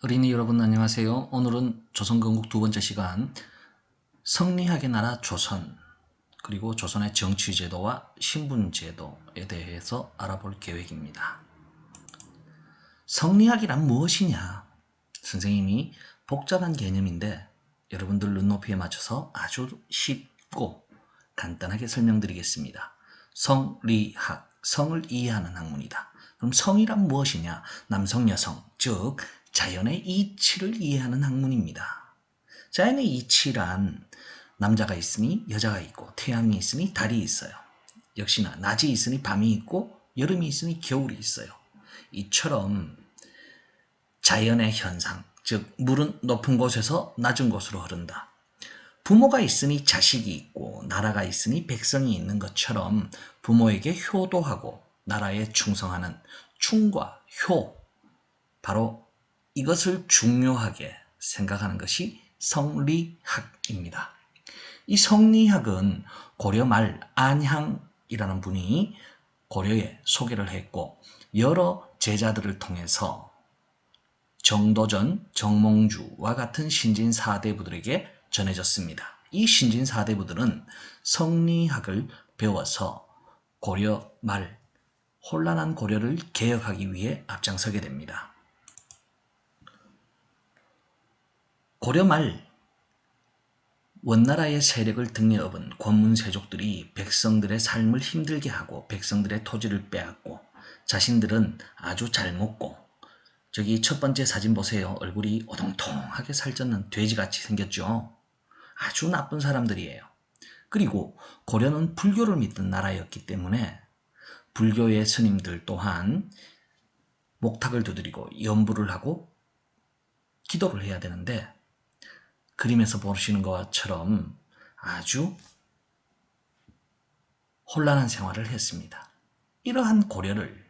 어린이 여러분 안녕하세요. 오늘은 조선건국 두 번째 시간 성리학의 나라 조선 그리고 조선의 정치제도와 신분제도에 대해서 알아볼 계획입니다. 성리학이란 무엇이냐? 선생님이 복잡한 개념인데 여러분들 눈높이에 맞춰서 아주 쉽고 간단하게 설명드리겠습니다. 성리학, 성을 이해하는 학문이다. 그럼 성이란 무엇이냐? 남성, 여성, 즉 자연의 이치를 이해하는 학문입니다. 자연의 이치란 남자가 있으니 여자가 있고 태양이 있으니 달이 있어요. 역시나 낮이 있으니 밤이 있고 여름이 있으니 겨울이 있어요. 이처럼 자연의 현상, 즉 물은 높은 곳에서 낮은 곳으로 흐른다. 부모가 있으니 자식이 있고 나라가 있으니 백성이 있는 것처럼 부모에게 효도하고 나라에 충성하는 충과 효, 바로 이것을 중요하게 생각하는 것이 성리학입니다. 이 성리학은 고려 말 안향이라는 분이 고려에 소개를 했고 여러 제자들을 통해서 정도전, 정몽주와 같은 신진 사대부들에게 전해졌습니다. 이 신진 사대부들은 성리학을 배워서 고려 말 혼란한 고려를 개혁하기 위해 앞장서게 됩니다. 고려 말 원나라의 세력을 등에 업은 권문세족들이 백성들의 삶을 힘들게 하고 백성들의 토지를 빼앗고 자신들은 아주 잘 먹고 저기 첫 번째 사진 보세요. 얼굴이 오동통하게 살쪘는 돼지같이 생겼죠. 아주 나쁜 사람들이에요. 그리고 고려는 불교를 믿던 나라였기 때문에 불교의 스님들 또한 목탁을 두드리고 염불을 하고 기도를 해야 되는데 그림에서 보시는 것처럼 아주 혼란한 생활을 했습니다. 이러한 고려를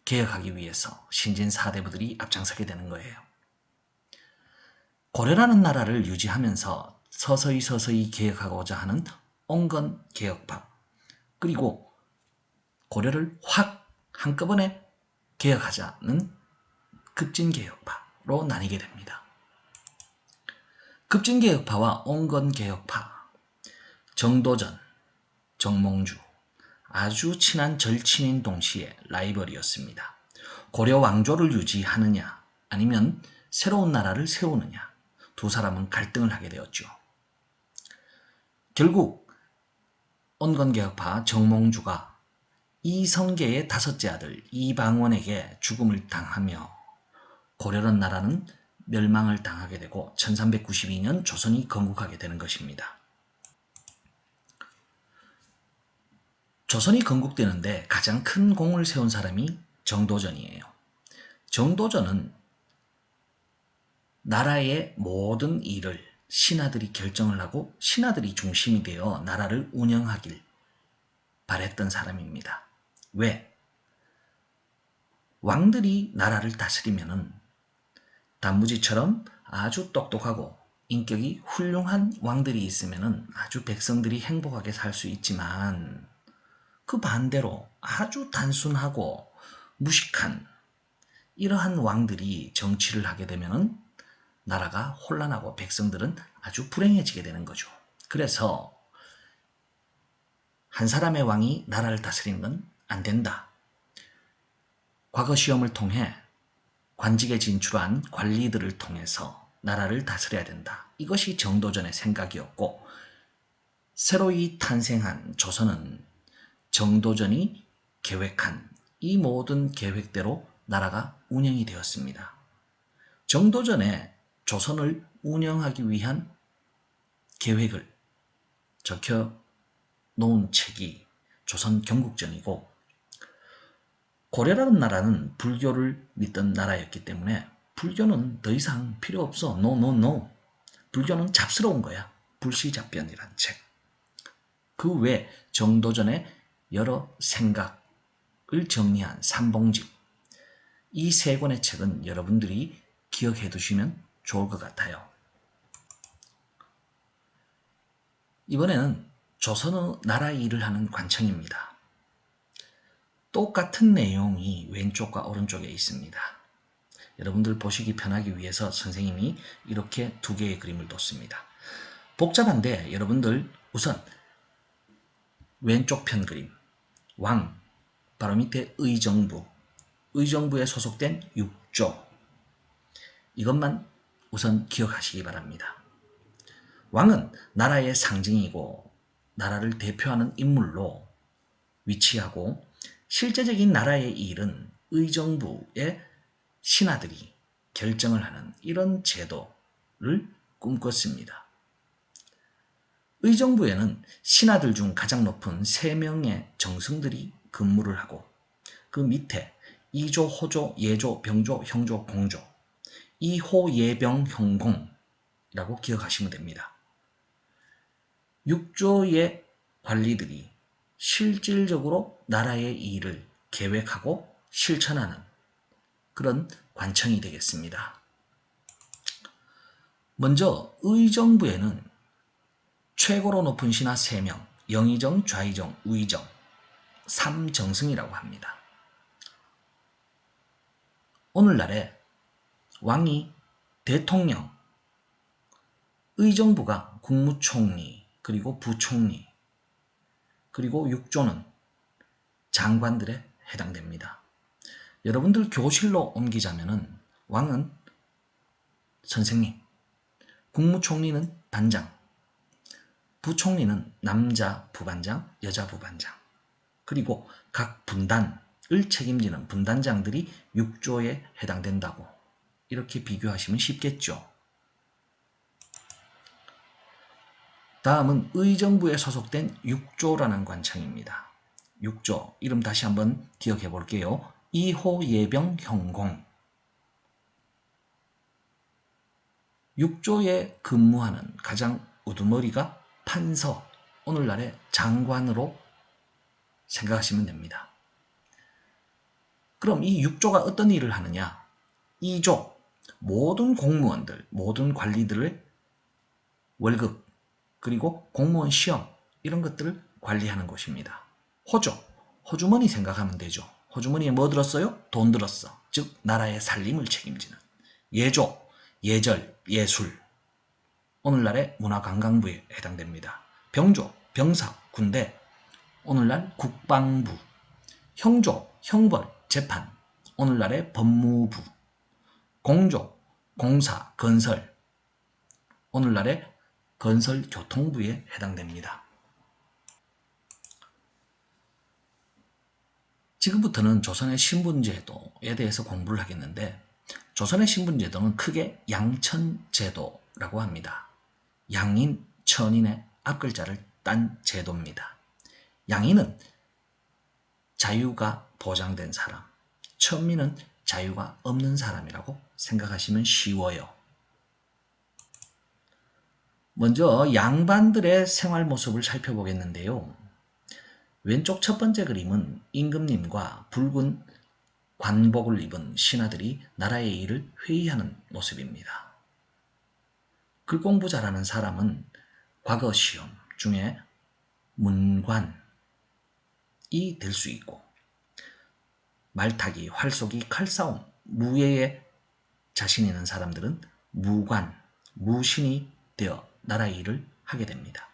개혁하기 위해서 신진 사대부들이 앞장서게 되는 거예요. 고려라는 나라를 유지하면서 서서히 개혁하고자 하는 온건개혁파, 그리고 고려를 확 한꺼번에 개혁하자는 급진개혁파로 나뉘게 됩니다. 급진개혁파와 온건개혁파, 정도전, 정몽주, 아주 친한 절친인 동시에 라이벌이었습니다. 고려 왕조를 유지하느냐 아니면 새로운 나라를 세우느냐, 두 사람은 갈등을 하게 되었죠. 결국 온건개혁파 정몽주가 이성계의 다섯째 아들 이방원에게 죽음을 당하며 고려란 나라는 멸망을 당하게 되고 1392년 조선이 건국하게 되는 것입니다. 조선이 건국되는데 가장 큰 공을 세운 사람이 정도전이에요. 정도전은 나라의 모든 일을 신하들이 결정을 하고 신하들이 중심이 되어 나라를 운영하길 바랬던 사람입니다. 왜? 왕들이 나라를 다스리면은 단무지처럼 아주 똑똑하고 인격이 훌륭한 왕들이 있으면은 아주 백성들이 행복하게 살 수 있지만 그 반대로 아주 단순하고 무식한 이러한 왕들이 정치를 하게 되면은 나라가 혼란하고 백성들은 아주 불행해지게 되는 거죠. 그래서 한 사람의 왕이 나라를 다스리는 건 안 된다. 과거 시험을 통해 관직에 진출한 관리들을 통해서 나라를 다스려야 된다. 이것이 정도전의 생각이었고 새로이 탄생한 조선은 정도전이 계획한 이 모든 계획대로 나라가 운영이 되었습니다. 정도전에 조선을 운영하기 위한 계획을 적혀 놓은 책이 조선 경국전이고 고려라는 나라는 불교를 믿던 나라였기 때문에 불교는 더 이상 필요 없어. 노. 불교는 잡스러운 거야. 불시잡변이란 책. 그 외 정도전의 여러 생각을 정리한 삼봉집. 이 세 권의 책은 여러분들이 기억해 두시면 좋을 것 같아요. 이번에는 조선의 나라 일을 하는 관청입니다. 똑같은 내용이 왼쪽과 오른쪽에 있습니다. 여러분들 보시기 편하기 위해서 선생님이 이렇게 두 개의 그림을 뒀습니다. 복잡한데 여러분들 우선 왼쪽 편 그림 왕, 바로 밑에 의정부, 의정부에 소속된 6조, 이것만 우선 기억하시기 바랍니다. 왕은 나라의 상징이고 나라를 대표하는 인물로 위치하고 실제적인 나라의 일은 의정부의 신하들이 결정을 하는 이런 제도를 꿈꿨습니다. 의정부에는 신하들 중 가장 높은 3명의 정승들이 근무를 하고 그 밑에 이조, 호조, 예조, 병조, 형조, 공조, 이호, 예병, 형공이라고 기억하시면 됩니다. 6조의 관리들이 실질적으로 나라의 일을 계획하고 실천하는 그런 관청이 되겠습니다. 먼저 의정부에는 최고로 높은 신하 3명, 영의정, 좌의정, 우의정, 3정승이라고 합니다. 오늘날에 왕이 대통령, 의정부가 국무총리, 그리고 부총리, 그리고 6조는 장관들에 해당됩니다. 여러분들 교실로 옮기자면은 왕은 선생님, 국무총리는 반장, 부총리는 남자 부반장, 여자 부반장, 그리고 각 분단을 책임지는 분단장들이 6조에 해당된다고 이렇게 비교하시면 쉽겠죠. 다음은 의정부에 소속된 6조라는 관청입니다. 6조, 이름 다시 한번 기억해 볼게요. 이호, 예병, 형공. 6조에 근무하는 가장 우두머리가 판서, 오늘날의 장관으로 생각하시면 됩니다. 그럼 이 6조가 어떤 일을 하느냐? 2조, 모든 공무원들, 모든 관리들의 월급, 그리고 공무원 시험, 이런 것들을 관리하는 곳입니다. 호조, 호주머니 생각하면 되죠. 호주머니에 뭐 들었어요? 돈 들었어. 즉 나라의 살림을 책임지는. 예조, 예절, 예술, 오늘날의 문화관광부에 해당됩니다. 병조, 병사, 군대, 오늘날 국방부. 형조, 형벌, 재판, 오늘날의 법무부. 공조, 공사, 건설, 오늘날의 건설교통부에 해당됩니다. 지금부터는 조선의 신분제도에 대해서 공부를 하겠는데, 조선의 신분제도는 크게 양천제도라고 합니다. 양인, 천인의 앞글자를 딴 제도입니다. 양인은 자유가 보장된 사람, 천민은 자유가 없는 사람이라고 생각하시면 쉬워요. 먼저 양반들의 생활 모습을 살펴보겠는데요. 왼쪽 첫 번째 그림은 임금님과 붉은 관복을 입은 신하들이 나라의 일을 회의하는 모습입니다. 글 공부 잘하는 사람은 과거 시험 중에 문관이 될 수 있고, 말타기, 활쏘기, 칼싸움, 무예에 자신 있는 사람들은 무관, 무신이 되어 나라의 일을 하게 됩니다.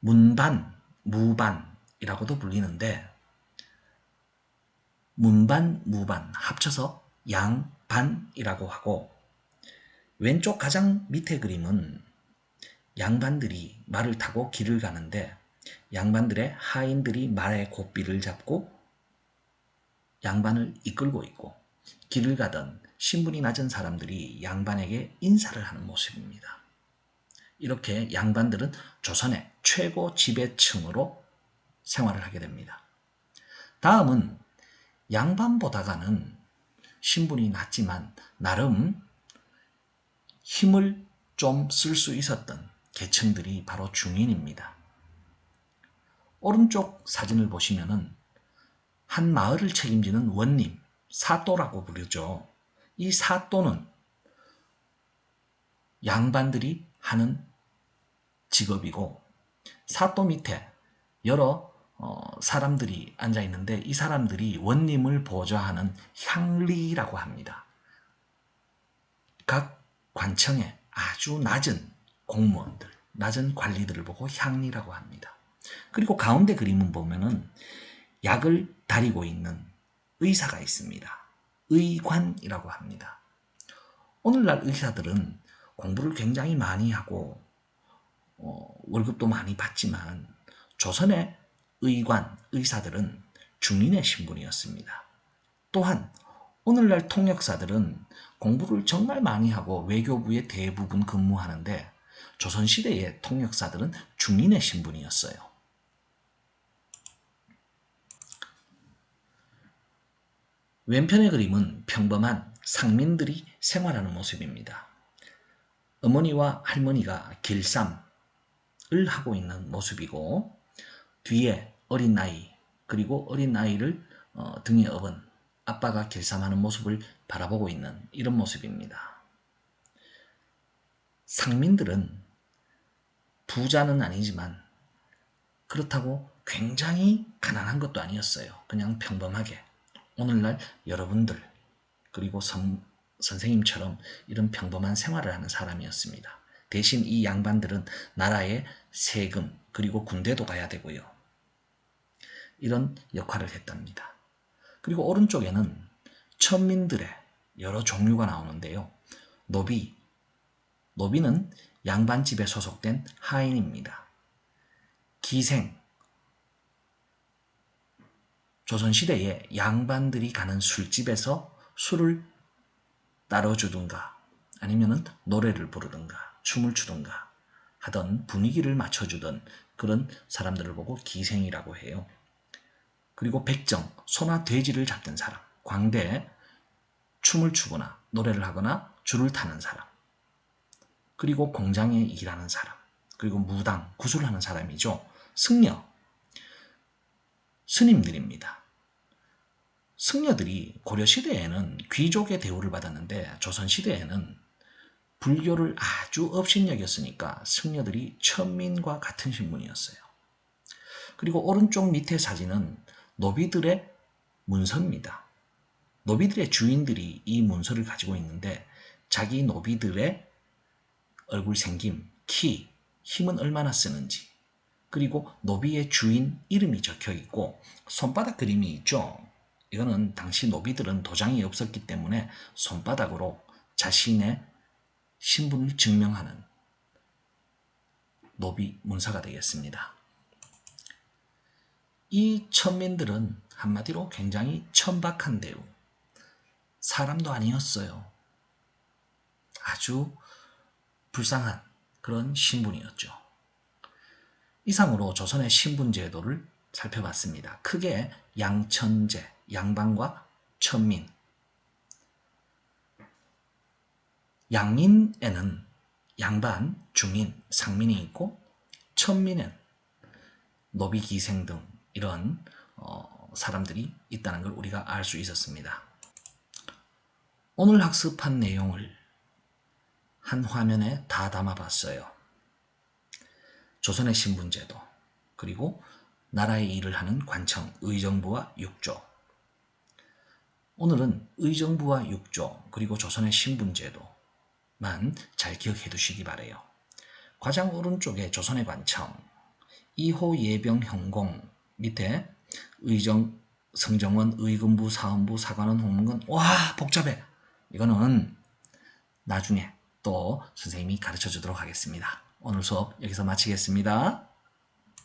문반, 무반이라고도 불리는데, 문반, 무반 합쳐서 양반이라고 하고, 왼쪽 가장 밑에 그림은 양반들이 말을 타고 길을 가는데 양반들의 하인들이 말의 고삐를 잡고 양반을 이끌고 있고, 길을 가던 신분이 낮은 사람들이 양반에게 인사를 하는 모습입니다. 이렇게 양반들은 조선의 최고 지배층으로 생활을 하게 됩니다. 다음은 양반보다가는 신분이 낮지만 나름 힘을 좀 쓸 수 있었던 계층들이 바로 중인입니다. 오른쪽 사진을 보시면은 한 마을을 책임지는 원님, 사또라고 부르죠. 이 사또는 양반들이 하는 직업이고, 사또 밑에 여러 사람들이 앉아 있는데 이 사람들이 원님을 보좌하는 향리라고 합니다. 각 관청의 아주 낮은 공무원들, 낮은 관리들을 보고 향리라고 합니다. 그리고 가운데 그림은 보면은 약을 다리고 있는 의사가 있습니다. 의관이라고 합니다. 오늘날 의사들은 공부를 굉장히 많이 하고 월급도 많이 받지만 조선의 의관, 의사들은 중인의 신분이었습니다. 또한 오늘날 통역사들은 공부를 정말 많이 하고 외교부에 대부분 근무하는데 조선시대의 통역사들은 중인의 신분이었어요. 왼편의 그림은 평범한 상민들이 생활하는 모습입니다. 어머니와 할머니가 길쌈을 하고 있는 모습이고 뒤에 어린 아이 그리고 어린 아이를 등에 업은 아빠가 길쌈하는 모습을 바라보고 있는 이런 모습입니다. 상민들은 부자는 아니지만 그렇다고 굉장히 가난한 것도 아니었어요. 그냥 평범하게 오늘날 여러분들 그리고 선생님처럼 이런 평범한 생활을 하는 사람이었습니다. 대신 이 양반들은 나라의 세금 그리고 군대도 가야 되고요. 이런 역할을 했답니다. 그리고 오른쪽에는 천민들의 여러 종류가 나오는데요. 노비는 양반집에 소속된 하인입니다. 기생, 조선시대에 양반들이 가는 술집에서 술을 따라주든가 아니면 노래를 부르든가 춤을 추든가 하던 분위기를 맞춰주던 그런 사람들을 보고 기생이라고 해요. 그리고 백정, 소나 돼지를 잡던 사람, 광대에 춤을 추거나 노래를 하거나 줄을 타는 사람, 그리고 공장에 일하는 사람, 그리고 무당, 구술하는 사람이죠. 승려, 스님들입니다. 승려들이 고려시대에는 귀족의 대우를 받았는데 조선시대에는 불교를 아주 업신여겼으니까 승려들이 천민과 같은 신분이었어요. 그리고 오른쪽 밑에 사진은 노비들의 문서입니다. 노비들의 주인들이 이 문서를 가지고 있는데 자기 노비들의 얼굴 생김, 키, 힘은 얼마나 쓰는지 그리고 노비의 주인 이름이 적혀 있고 손바닥 그림이 있죠. 이거는 당시 노비들은 도장이 없었기 때문에 손바닥으로 자신의 신분을 증명하는 노비 문서가 되겠습니다. 이 천민들은 한마디로 굉장히 천박한 대우, 사람도 아니었어요. 아주 불쌍한 그런 신분이었죠. 이상으로 조선의 신분제도를 살펴봤습니다. 크게 양천제, 양반과 천민. 양인에는 양반, 중인, 상민이 있고 천민은 노비, 기생 등 이런 사람들이 있다는 걸 우리가 알 수 있었습니다. 오늘 학습한 내용을 한 화면에 다 담아봤어요. 조선의 신분제도, 그리고 나라의 일을 하는 관청, 의정부와 육조. 오늘은 의정부와 육조, 그리고 조선의 신분제도만 잘 기억해 두시기 바래요. 가장 오른쪽에 조선의 관청, 2호 예병 형공 밑에 의정, 성정원, 의금부, 사헌부, 사관원, 홍문관. 와, 복잡해. 이거는 나중에 또 선생님이 가르쳐 주도록 하겠습니다. 오늘 수업 여기서 마치겠습니다.